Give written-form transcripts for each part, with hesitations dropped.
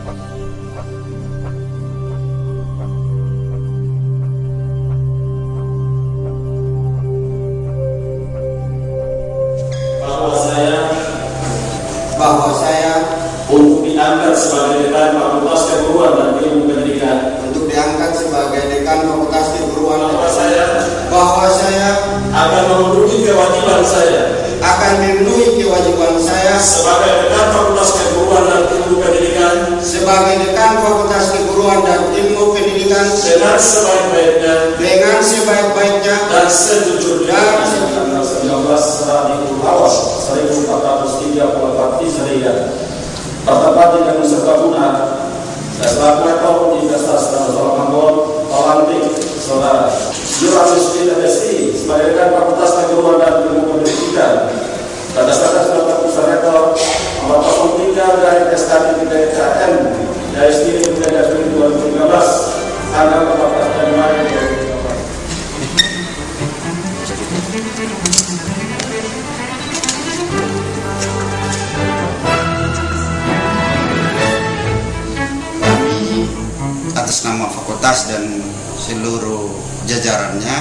bahwa saya untuk diangkat sebagai dekan Fakultas Keguruan dan Ilmu Pendidikan, bahwa saya akan memenuhi kewajiban saya sebagai dekan Fakultas Keguruan dan Ilmu Pendidikan dengan sebaik-baiknya dan sejujurnya. 19 awal 1434 Hijriah bertempat di Nusa Kambangan dan selaku rektor Universitas Darussalam Ambon melantik saudara Yohanes PhD sebagai dekan Fakultas Keguruan dan Ilmu Pendidikan berdasarkan surat keputusan rektor nomor 03 dari SKT 3KM dari STI 2013 tanggal 14 Januari 2013. Atas nama fakultas dan seluruh jajarannya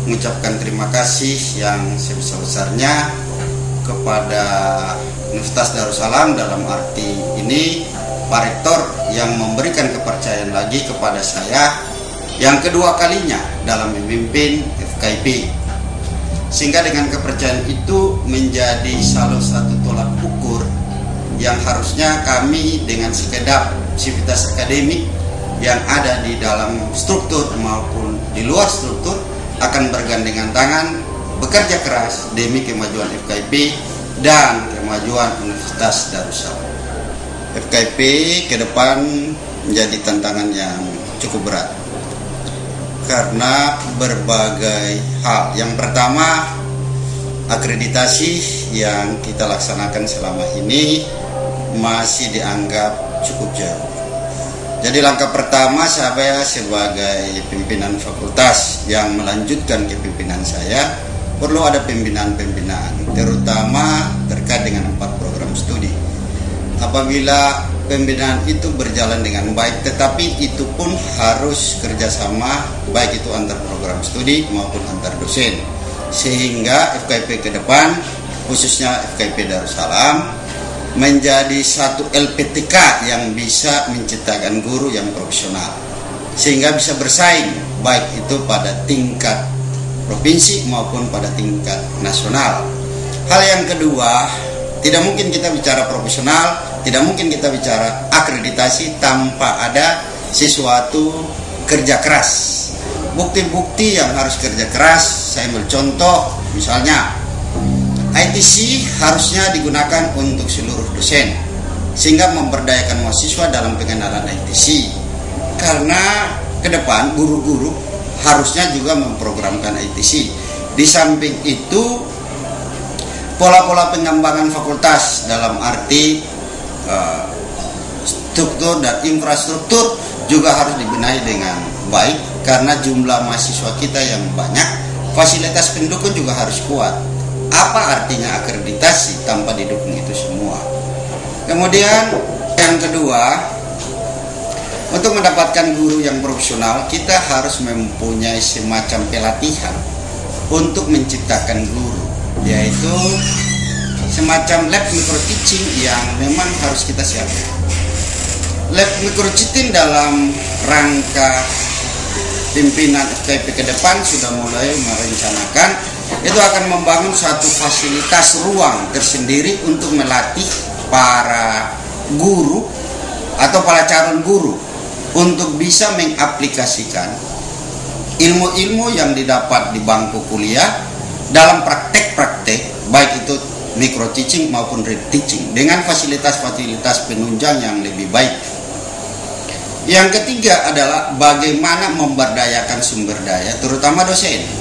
mengucapkan terima kasih yang sebesar-besarnya kepada Universitas Darussalam, dalam arti ini Pak Rektor yang memberikan kepercayaan lagi kepada saya yang kedua kalinya dalam memimpin FKIP, sehingga dengan kepercayaan itu menjadi salah satu tolak ukur yang harusnya kami dengan sekedar sivitas akademik yang ada di dalam struktur maupun di luar struktur akan bergandengan tangan bekerja keras demi kemajuan FKIP dan kemajuan Universitas Darussalam. FKIP ke depan menjadi tantangan yang cukup berat karena berbagai hal. Yang pertama, akreditasi yang kita laksanakan selama ini masih dianggap cukup jauh. Jadi langkah pertama saya sebagai pimpinan fakultas yang melanjutkan kepimpinan saya perlu ada pembinaan-pembinaan, terutama terkait dengan 4 program studi. Apabila pembinaan itu berjalan dengan baik, tetapi itu pun harus kerjasama baik itu antar program studi maupun antar dosen, sehingga FKIP ke depan khususnya FKIP Darussalam menjadi satu LPTK yang bisa menciptakan guru yang profesional sehingga bisa bersaing baik itu pada tingkat provinsi maupun pada tingkat nasional. Hal yang kedua, tidak mungkin kita bicara profesional, tidak mungkin kita bicara akreditasi tanpa ada sesuatu kerja keras. Bukti-bukti yang harus kerja keras, saya ambil contoh misalnya ITC harusnya digunakan untuk seluruh dosen sehingga memberdayakan mahasiswa dalam pengenalan ITC, karena ke depan guru-guru harusnya juga memprogramkan ITC. Di samping itu pola-pola pengembangan fakultas dalam arti struktur dan infrastruktur juga harus dibenahi dengan baik karena jumlah mahasiswa kita yang banyak, fasilitas pendukung juga harus kuat. Apa artinya akreditasi tanpa didukung itu semua? Kemudian yang kedua, untuk mendapatkan guru yang profesional kita harus mempunyai semacam pelatihan untuk menciptakan guru, yaitu semacam lab micro teaching yang memang harus kita siapkan. Lab micro teaching dalam rangka pimpinan FKIP ke depan sudah mulai merencanakan itu akan membangun satu fasilitas ruang tersendiri untuk melatih para guru atau para calon guru untuk bisa mengaplikasikan ilmu-ilmu yang didapat di bangku kuliah dalam praktek-praktek baik itu micro teaching maupun real teaching dengan fasilitas-fasilitas penunjang yang lebih baik. Yang ketiga adalah bagaimana memberdayakan sumber daya terutama dosen.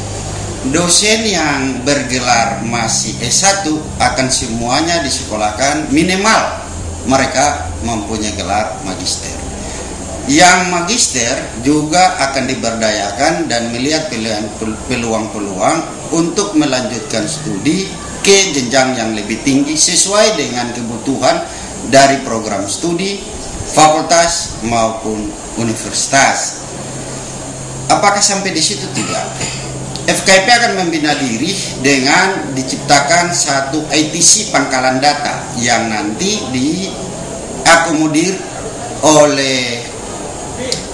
Dosen yang bergelar masih S1 akan semuanya disekolahkan minimal mereka mempunyai gelar magister. Yang magister juga akan diberdayakan dan melihat peluang-peluang untuk melanjutkan studi ke jenjang yang lebih tinggi sesuai dengan kebutuhan dari program studi fakultas maupun universitas. Apakah sampai di situ? Tidak. FKIP akan membina diri dengan diciptakan satu ITC pangkalan data yang nanti diakomodir oleh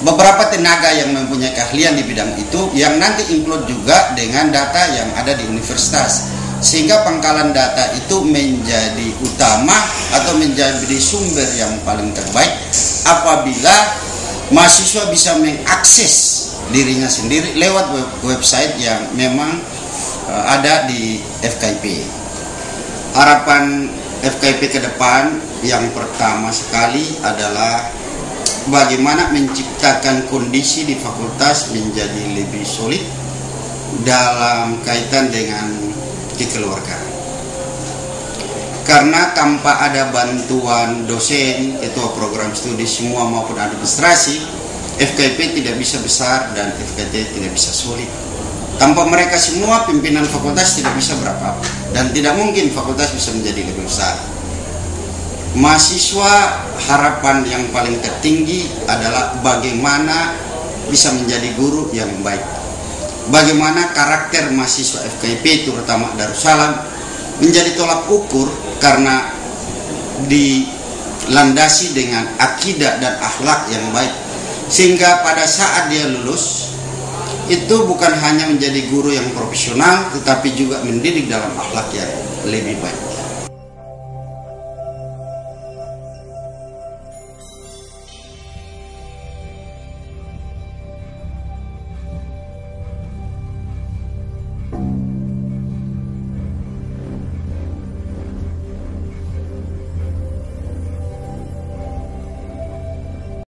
beberapa tenaga yang mempunyai keahlian di bidang itu, yang nanti include juga dengan data yang ada di universitas, sehingga pangkalan data itu menjadi utama atau menjadi sumber yang paling terbaik apabila mahasiswa bisa mengakses dirinya sendiri lewat website yang memang ada di FKIP. Harapan FKIP ke depan yang pertama sekali adalah bagaimana menciptakan kondisi di fakultas menjadi lebih solid dalam kaitan dengan kekeluargaan. Karena tanpa ada bantuan dosen, ketua program studi semua maupun administrasi, FKIP tidak bisa besar dan FKT tidak bisa solid. Tanpa mereka semua, pimpinan fakultas tidak bisa berapa, dan tidak mungkin fakultas bisa menjadi lebih besar. Mahasiswa, harapan yang paling tertinggi adalah bagaimana bisa menjadi guru yang baik. Bagaimana karakter mahasiswa FKIP, terutama Darussalam, menjadi tolak ukur karena dilandasi dengan akidah dan akhlak yang baik. Sehingga pada saat dia lulus, itu bukan hanya menjadi guru yang profesional, tetapi juga mendidik dalam akhlak yang lebih baik.